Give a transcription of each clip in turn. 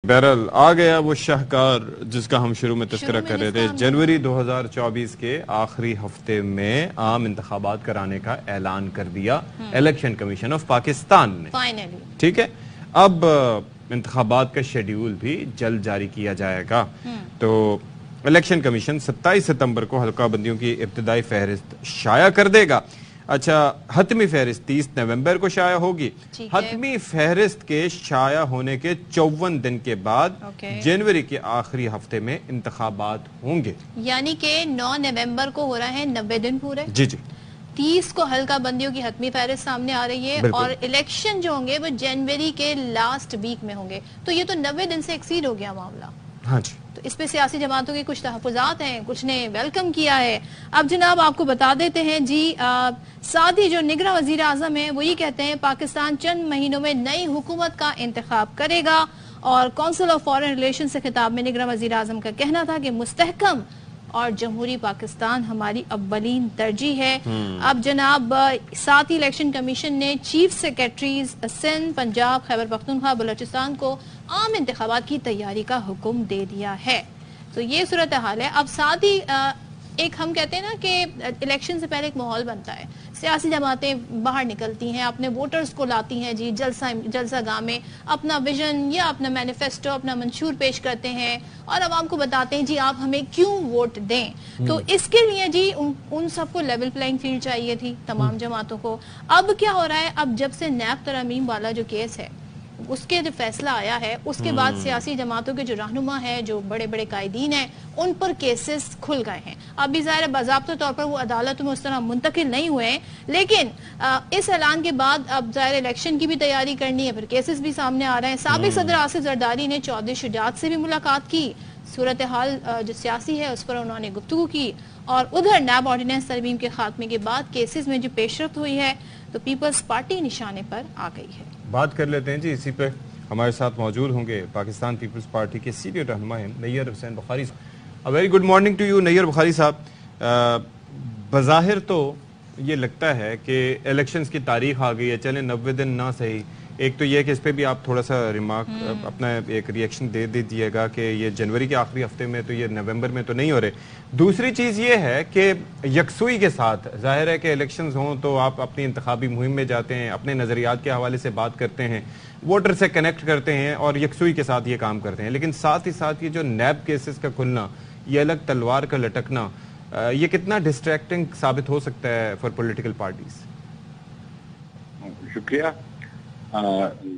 بہرحال آ گیا وہ شاہکار جس کا ہم شروع میں تذکرہ کر رہے تھے. جنوری 2024 کے آخری ہفتے میں عام انتخابات کرانے کا اعلان کر دیا الیکشن کمیشن آف پاکستان نے. ٹھیک ہے, اب انتخابات کا شیڈیول بھی جلد جاری کیا جائے گا. تو الیکشن کمیشن 27 ستمبر کو حلقہ بندیوں کی ابتدائی فہرست شائع کر دے گا. اچھا, حتمی فہرست 30 نومبر کو شائع ہوگی. حتمی فہرست کے شائع ہونے کے 54 دن کے بعد جنوری کے آخری ہفتے میں انتخابات ہوں گے. یعنی کہ 9 نومبر کو ہو رہا ہے 90 دن پورے. جی جی. 30 کو حلقہ بندیوں کی حتمی فہرست سامنے آ رہی ہے اور الیکشن جو ہوں گے وہ جنوری کے لاسٹ ویک میں ہوں گے. تو یہ تو 90 دن سے ایکسیڈ ہو گیا معاملہ. ہاں جی. تو اس پہ سیاسی جماعتوں کے کچھ تحفظات ہیں, کچھ نے ویلکم کیا ہے. اب جناب آپ کو بتا دیتے ہیں جی, ساتھ ہی جو نگراں وزیر اعظم ہیں وہ یہ کہتے ہیں پاکستان چند مہینوں میں نئی حکومت کا انتخاب کرے گا. اور کونسل آف فارن ریلیشن سے خطاب میں نگراں وزیر اعظم کا کہنا تھا کہ مستحکم اور جمہوری پاکستان ہماری اولین ترجیح ہے. اب جناب ساتھ ہی الیکشن کمیشن نے چیف سیکرٹریز سندھ, پنجاب, خیبر پختونخوا, بلوچستان کو عام انتخابات کی تیاری کا حکم دے دیا ہے. تو یہ صورتحال ہے. اب ساتھ ہی ایک ہم کہتے ہیں نا کہ الیکشن سے پہلے ایک ماحول بنتا ہے, سیاسی جماعتیں باہر نکلتی ہیں, اپنے ووٹرز کو لاتی ہیں جی جلسہ گاہ میں, اپنا ویژن یا اپنا مینیفیسٹو, اپنا منشور پیش کرتے ہیں اور عوام کو بتاتے ہیں جی آپ ہمیں کیوں ووٹ دیں. تو اس کے لیے جی ان سب کو لیول پلینگ فیلڈ چاہیے تھی تمام جماعتوں کو. اب کیا ہو رہا ہے, اب جب سے نیب ترامیم والا جو کیس ہے اس کے جو فیصلہ آیا ہے اس کے بعد سیاسی جماعتوں کے جو رہنما ہیں, جو بڑے بڑے قائدین ہیں, ان پر کیسز کھل گئے ہیں. اب بھی ظاہر باضابطہ طور پر وہ عدالت میں اس طرح منتقل نہیں ہوئے ہیں, لیکن اس اعلان کے بعد اب ظاہر الیکشن کی بھی تیاری کرنی ہے, پھر کیسز بھی سامنے آ رہے ہیں. سابق صدر آصف زرداری نے چودھری شجاعت سے بھی ملاقات کی, صورتحال جو سیاسی ہے اس پر انہوں نے گفتگو کی. اور ادھر نیب آرڈیننس ترمیم کے خاتمے کے بعد کیسز میں جو پیش رفت ہوئی ہے تو پیپلز پارٹی نشانے پر آ گئی ہے. بات کر لیتے ہیں جی اسی پہ. ہمارے ساتھ موجود ہوں گے پاکستان پیپلز پارٹی کے سینئر رہنما ہیں Nayyar Hussain Bukhari. Very good morning to you Nayyar Bukhari صاحب. بظاہر تو یہ لگتا ہے کہ الیکشنز کی تاریخ آ گئی ہے, چلیں 90 دن نہ صحیح. ایک تو یہ کہ اس پہ بھی آپ تھوڑا سا ریمارک اپنا ایک ریئیکشن دے دیجیے گا کہ یہ جنوری کے آخری ہفتے میں تو یہ نومبر میں تو نہیں ہو رہے. دوسری چیز یہ ہے کہ یکسوئی کے ساتھ ظاہر ہے کہ الیکشنز ہوں تو آپ اپنی انتخابی مہم میں جاتے ہیں, اپنے نظریات کے حوالے سے بات کرتے ہیں, ووٹر سے کنیکٹ کرتے ہیں اور یکسوئی کے ساتھ یہ کام کرتے ہیں. لیکن ساتھ ہی ساتھ یہ جو نیب کیسز کا کھلنا, یہ الگ تلوار کا لٹکنا, یہ کتنا ڈسٹریکٹنگ ثابت ہو سکتا ہے فار پولیٹیکل پارٹیز؟ شکریہ.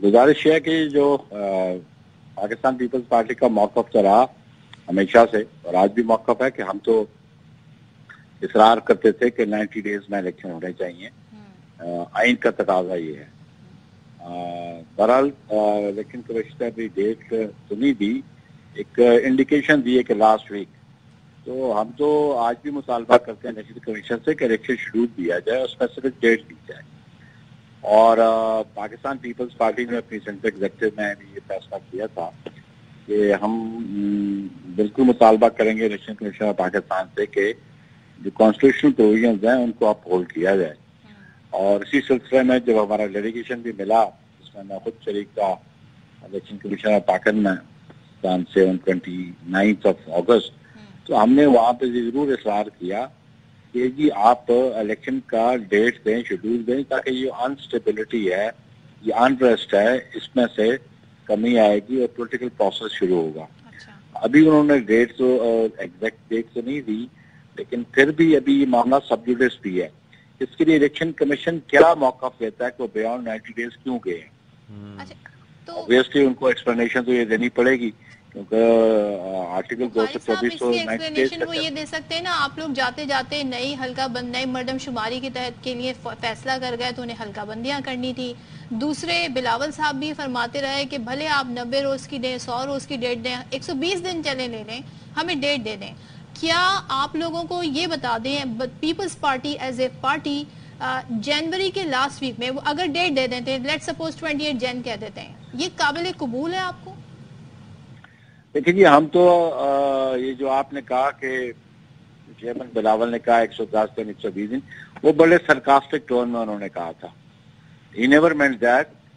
گزارش ہے کہ جو پاکستان پیپلز پارٹی کا موقف تو رہا ہمیشہ سے, اور آج بھی موقف ہے کہ ہم تو اصرار کرتے تھے کہ 90 ڈیز میں الیکشن ہونے چاہیے. آئین کا تقاضا یہ ہے. بہرحال الیکشن کمیشن نے اپنی ڈیٹ تو نہیں دی, ایک انڈیکیشن دی ہے کہ لاسٹ ویک. تو ہم تو آج بھی مطالبہ کرتے ہیں الیکشن کمیشن سے کہ الیکشن شیڈول دیا جائے اور اسپیسیفک ڈیٹ دی جائے. اور پاکستان پیپلز پارٹی نے اپنی سینٹرل ایگزیکٹو میں بھی یہ فیصلہ کیا تھا کہ ہم بالکل مطالبہ کریں گے الیکشن کمیشن آف پاکستان سے کہ جو کانسٹیٹیوشنل پروویژنز ہیں ان کو اپ ہولڈ کیا جائے. اور اسی سلسلے میں جب ہمارا ڈیلیگیشن بھی ملا, اس میں خود شریک تھا الیکشن کمیشن آف پاکستان سے 29 اگست, تو ہم نے وہاں پہ ضرور اصرار کیا کہ جی آپ الیکشن کا ڈیٹ دیں, شیڈول دیں, تاکہ یہ انسٹیبلٹی ہے, یہ انریسٹ ہے, اس میں سے کمی آئے گی اور پولیٹیکل پروسیس شروع ہوگا. ابھی انہوں نے ڈیٹ تو ایگزیکٹ ڈیٹ تو نہیں دی, لیکن پھر بھی ابھی یہ معاملہ سب جوڈس بھی ہے. اس کے لیے الیکشن کمیشن کیا موقف لیتا ہے کہ وہ بیانڈ 90 ڈیز کیوں گئے ہیں؟ اوبویسلی ان کو ایکسپلینیشن تو یہ دینی پڑے گی, کیونکہ آرٹیکل 224 تو 90 ڈیز وہ یہ دے سکتے ہیں نا, آپ لوگ جاتے جاتے نئی حلقہ بند نئی مردم شماری کے تحت کے لیے فیصلہ کر گئے تو انہیں حلقہ بندیاں کرنی تھی. دوسرے بلاول صاحب بھی فرماتے رہے کہ بھلے آپ 90 روز کی دیں, 100 روز کی ڈیٹ دیں, 120 دن چلے لے لیں, ہمیں ڈیٹ دے دیں. کیا آپ لوگوں کو یہ بتا دیں Peoples Party as a party جنوری کے لاسٹ ویک میں اگر ڈیٹ دے دیتے ہیں, لیٹ سپوز 28 جن کہہ دیتے ہیں, یہ قابل قبول ہے آپ کو؟ دیکھیں جی, ہم تو یہ جو آپ نے کہا کہ چیئرمین بلاول نے کہا 110 دن 120 دن, وہ بڑے سرکاسٹک ٹون میں انہوں نے کہا تھا. He never meant that.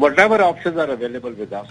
whatever options are available with us,